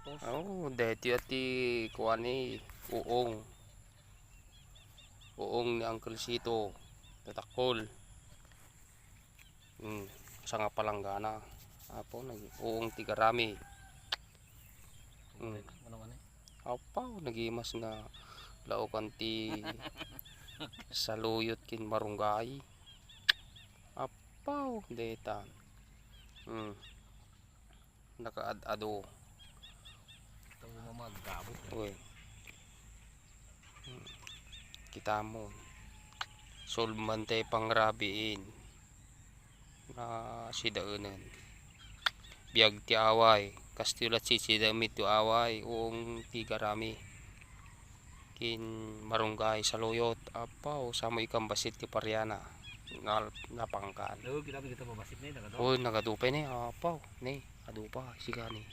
Tapos deti ati kuani uong ni Uncle Sito tatakol. Sa nga palanggana. Apo uong tigarami. ano man Apaw nagimas nga laukan ti saluyot kin marunggay. Apaw detan. Nakaad-ado. ito mamagabot. Uy. Kita mo. Sulmante pangrabiin. Na sidaunan. Biag ti away. Kastilat sisidamit ti away. Uong tigarami. Kin marunggay saluyot. Apaw samo ikang basit ti paryana. Napangkan. Kita babasit na Uy nagadupay ni. Apaw. Ni. Adupa. Siga ni.